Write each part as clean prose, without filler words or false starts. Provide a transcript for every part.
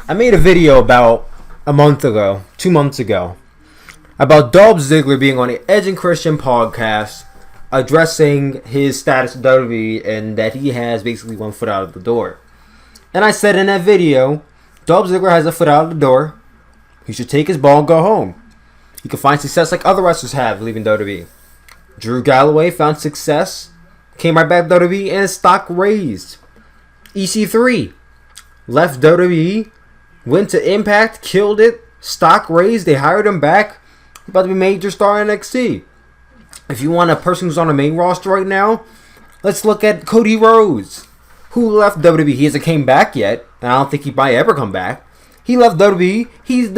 I made a video about a month ago, 2 months ago, about Dolph Ziggler being on the Edge and Christian podcast, addressing his status with WWE and that he has basically one foot out of the door. And I said in that video, Dolph Ziggler has a foot out of the door. He should take his ball and go home. He could find success like other wrestlers have leaving WWE. Drew Galloway found success, came right back to WWE, and his stock raised. EC3 left WWE, went to Impact, killed it, stock raised, they hired him back, about to be major star in NXT. If you want a person who's on the main roster right now, let's look at Cody Rhodes, who left WWE. He hasn't came back yet, and I don't think he might ever come back. He left WWE. He's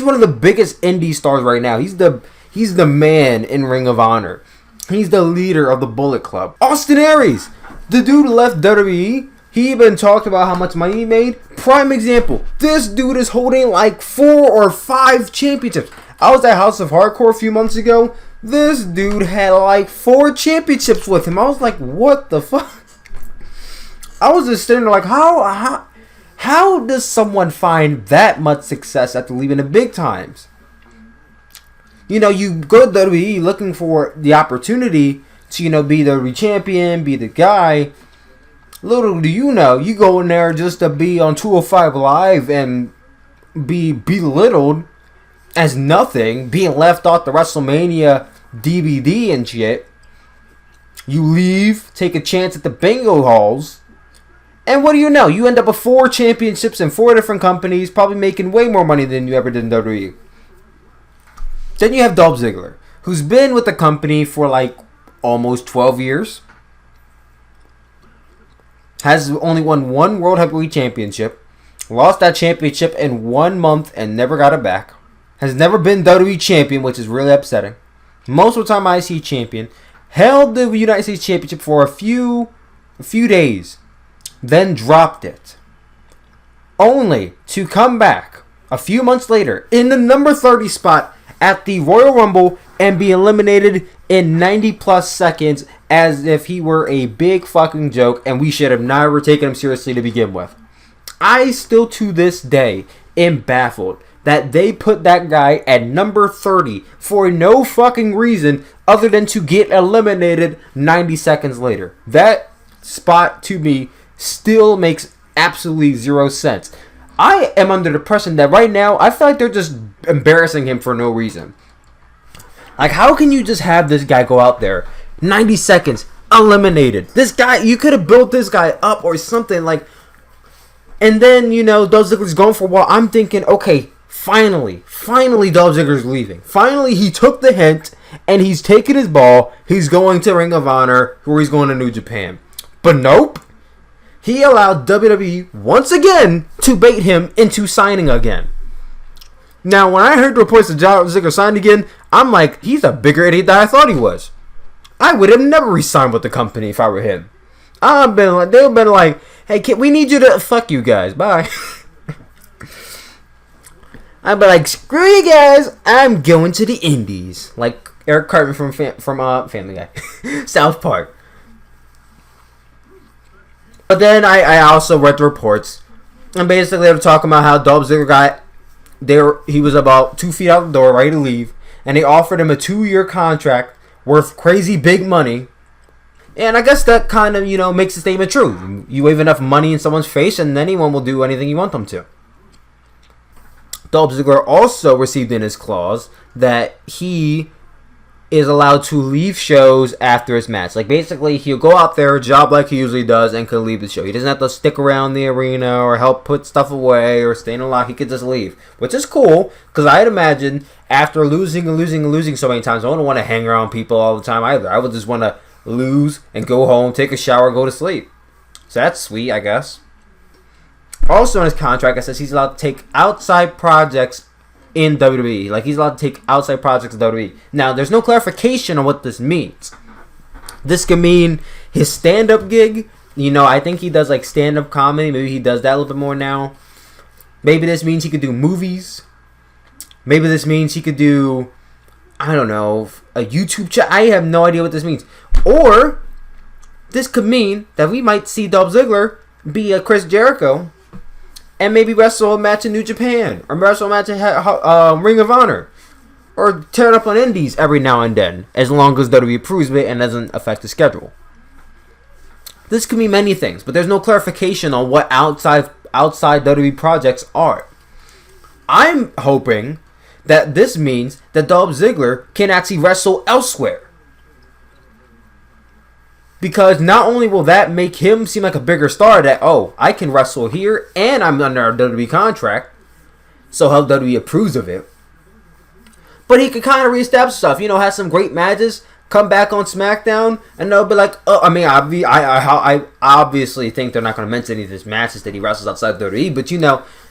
one of the biggest indie stars right now. He's the man in Ring of Honor. He's the leader of the Bullet Club. Austin Aries, the dude left WWE. He even talked about how much money he made. Prime example. This dude is holding like 4 or 5 championships. I was at House of Hardcore a few months ago. This dude had like 4 championships with him. I was like, what the fuck? I was just sitting there like, how does someone find that much success after leaving the big times? You know, you go to WWE looking for the opportunity to, be the WWE champion, be the guy. Little do you know, you go in there just to be on 205 Live and be belittled as nothing, being left off the WrestleMania DVD and shit. You leave, take a chance at the bingo halls, and what do you know? You end up with 4 championships in 4 different companies, probably making way more money than you ever did in WWE. Then you have Dolph Ziggler, who's been with the company for like almost 12 years. Has only won 1 World Heavyweight Championship. Lost that championship in 1 month and never got it back. Has never been WWE Champion, which is really upsetting. Most of the time IC Champion. Held the United States Championship for a few days. Then dropped it. Only to come back a few months later in the number 30 spot at the Royal Rumble and be eliminated in 90 plus seconds as if he were a big fucking joke and we should have never taken him seriously to begin with. I still to this day am baffled that they put that guy at number 30 for no fucking reason other than to get eliminated 90 seconds later. That spot to me still makes absolutely 0 sense. I am under the impression that right now I feel like they're just embarrassing him for no reason. Like, how can you just have this guy go out there 90 seconds eliminated? This guy, you could have built this guy up or something like. And then, Dolph Ziggler's going for a while. I'm thinking, okay, finally Dolph Ziggler's leaving. Finally, he took the hint and he's taking his ball. He's going to Ring of Honor or he's going to New Japan. But nope. He allowed WWE once again to bait him into signing again. Now, when I heard the reports that Dolph Ziggler signed again, I'm like, he's a bigger idiot than I thought he was. I would have never re-signed with the company if I were him. They would have been like, hey, kid, we need you to fuck you guys. Bye. I'd be like, screw you guys. I'm going to the Indies. Like Eric Cartman from Family Guy. South Park. But then I also read the reports. And basically they were talking about how Dolph Ziggler he was about 2 feet out the door, ready to leave. And they offered him a 2-year contract worth crazy big money. And I guess that kind of, makes the statement true. You wave enough money in someone's face and anyone will do anything you want them to. Dolph Ziggler also received in his clause that he is allowed to leave shows after his match. Like, basically, he'll go out there, job like he usually does, and can leave the show. He doesn't have to stick around the arena or help put stuff away or stay in a lock. He could just leave, which is cool, because I'd imagine after losing so many times, I wouldn't want to hang around people all the time either. I would just want to lose and go home, take a shower, go to sleep. So that's sweet, I guess. Also in his contract, it says he's allowed to take outside projects in WWE. Like, he's allowed to take outside projects in WWE. Now, there's no clarification on what this means. This could mean his stand-up gig. I think he does, like, stand-up comedy. Maybe he does that a little bit more now. Maybe this means he could do movies. Maybe this means he could do, I don't know, a YouTube channel. I have no idea what this means. Or, this could mean that we might see Dolph Ziggler be a Chris Jericho and maybe wrestle a match in New Japan or wrestle a match in Ring of Honor, or tear it up on Indies every now and then, as long as WWE approves of it and doesn't affect the schedule. This could be many things, but there's no clarification on what outside WWE projects are. I'm hoping that this means that Dolph Ziggler can actually wrestle elsewhere. Because not only will that make him seem like a bigger star, that, oh, I can wrestle here and I'm under a WWE contract, so how WWE approves of it. But he could kind of reestablish stuff, have some great matches, come back on SmackDown, and they'll be like, oh, I mean, I obviously think they're not going to mention any of these matches that he wrestles outside WWE, but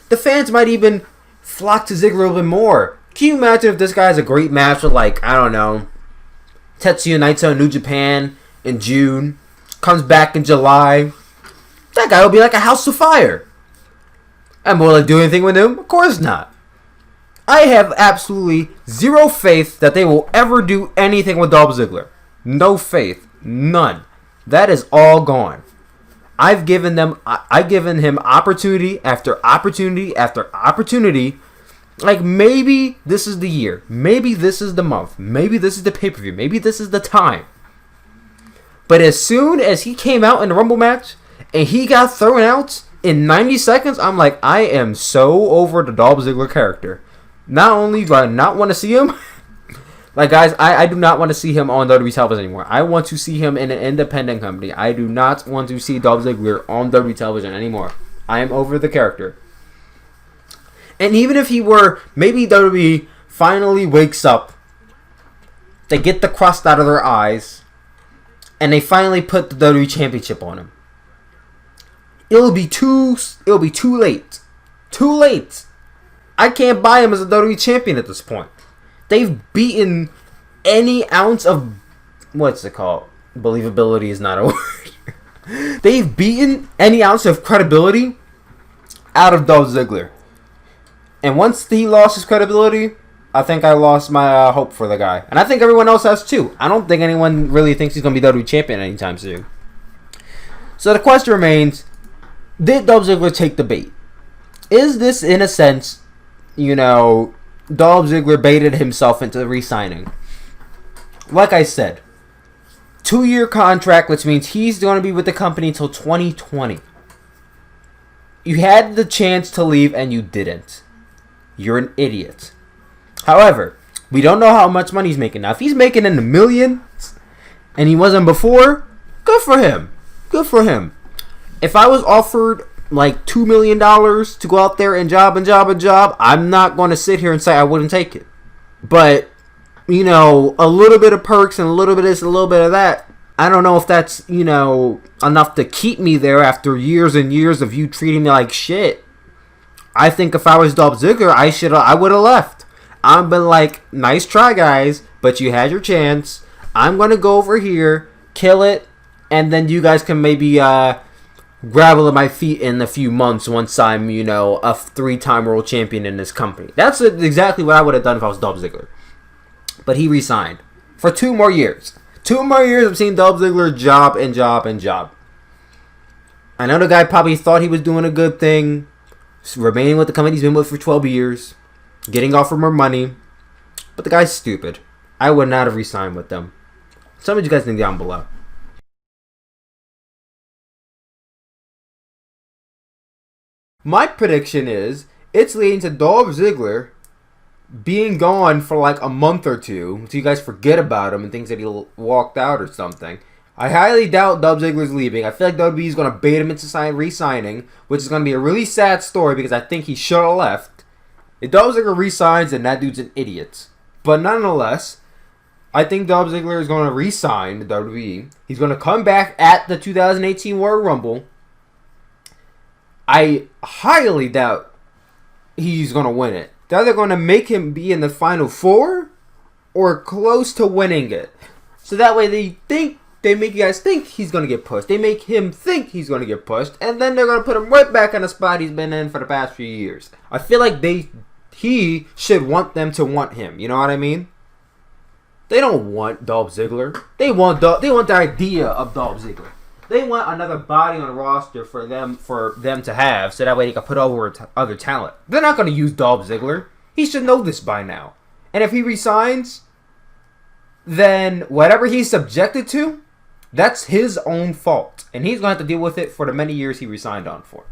the fans might even flock to Ziggler a little bit more. Can you imagine if this guy has a great match with, like, I don't know, Tetsuya Naito in New Japan in June, comes back in July? That guy will be like a house of fire. And will it do anything with him? Of course not. I have absolutely zero faith that they will ever do anything with Dolph Ziggler. No faith. None. That is all gone. I've given him opportunity after opportunity after opportunity. Like, maybe this is the year. Maybe this is the month. Maybe this is the pay-per-view. Maybe this is the time. But as soon as he came out in the Rumble match and he got thrown out in 90 seconds, I'm like, I am so over the Dolph Ziggler character. Not only do I not want to see him, like, guys, I do not want to see him on WWE television anymore. I want to see him in an independent company. I do not want to see Dolph Ziggler on WWE television anymore. I am over the character. And even if he were, maybe WWE finally wakes up, they get the crust out of their eyes, and they finally put the WWE Championship on him. It'll be too late. Too late. I can't buy him as a WWE champion at this point. They've beaten any ounce of, what's it called? Believability is not a word. They've beaten any ounce of credibility out of Dolph Ziggler. And once he lost his credibility, I think I lost my hope for the guy. And I think everyone else has too. I don't think anyone really thinks he's going to be WWE champion anytime soon. So the question remains, did Dolph Ziggler take the bait? Is this, in a sense, Dolph Ziggler baited himself into re-signing? Like I said, 2-year contract, which means he's going to be with the company until 2020. You had the chance to leave and you didn't. You're an idiot. However, we don't know how much money he's making. Now, if he's making in the millions and he wasn't before, good for him. Good for him. If I was offered like $2 million to go out there and job, I'm not going to sit here and say I wouldn't take it. But, a little bit of perks and a little bit of this, a little bit of that, I don't know if that's, enough to keep me there after years and years of you treating me like shit. I think if I was Dolph Ziggler, I would have left. I've been like, nice try, guys, but you had your chance. I'm going to go over here, kill it, and then you guys can maybe gravel at my feet in a few months once I'm, a 3-time world champion in this company. That's exactly what I would have done if I was Dolph Ziggler. But he resigned for 2 more years. 2 more years of seeing Dolph Ziggler job and job and job. I know the guy probably thought he was doing a good thing, remaining with the company he's been with for 12 years, getting offered more money, but the guy's stupid. I would not have resigned with them. Some of you guys think down below. My prediction is it's leading to Dolph Ziggler being gone for like a month or two, so you guys forget about him and thinks that he walked out or something. I highly doubt Dolph Ziggler's leaving. I feel like WWE is going to bait him into re-signing, which is going to be a really sad story because I think he should have left. If Dolph Ziggler resigns, then that dude's an idiot. But nonetheless, I think Dolph Ziggler is going to re-sign the WWE. He's going to come back at the 2018 Royal Rumble. I highly doubt he's going to win it. They're either going to make him be in the Final 4 or close to winning it. So that way they make you guys think he's going to get pushed. They make him think he's going to get pushed. And then they're going to put him right back in the spot he's been in for the past few years. I feel like he should want them to want him. You know what I mean? They don't want Dolph Ziggler. They want the idea of Dolph Ziggler. They want another body on the roster for them to have, so that way they can put over other talent. They're not going to use Dolph Ziggler. He should know this by now. And if he resigns, then whatever he's subjected to, that's his own fault. And he's going to have to deal with it for the many years he resigned on for.